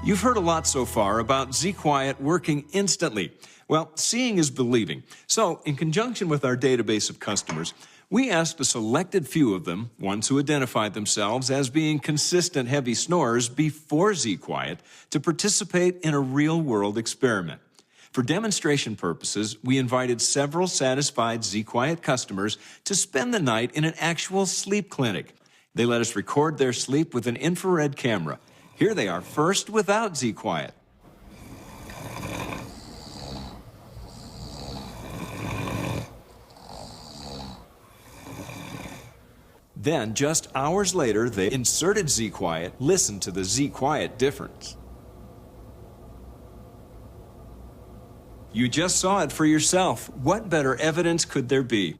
You've heard a lot so far about ZQuiet working instantly. Well, seeing is believing. So, in conjunction with our database of customers, we asked a selected few of them, ones who identified themselves as being consistent heavy snorers before ZQuiet, to participate in a real-world experiment. For demonstration purposes, we invited several satisfied ZQuiet customers to spend the night in an actual sleep clinic. They let us record their sleep with an infrared camera. Here they are first without ZQuiet. Then, just hours later, they inserted ZQuiet. Listen to the ZQuiet difference. You just saw it for yourself. What better evidence could there be?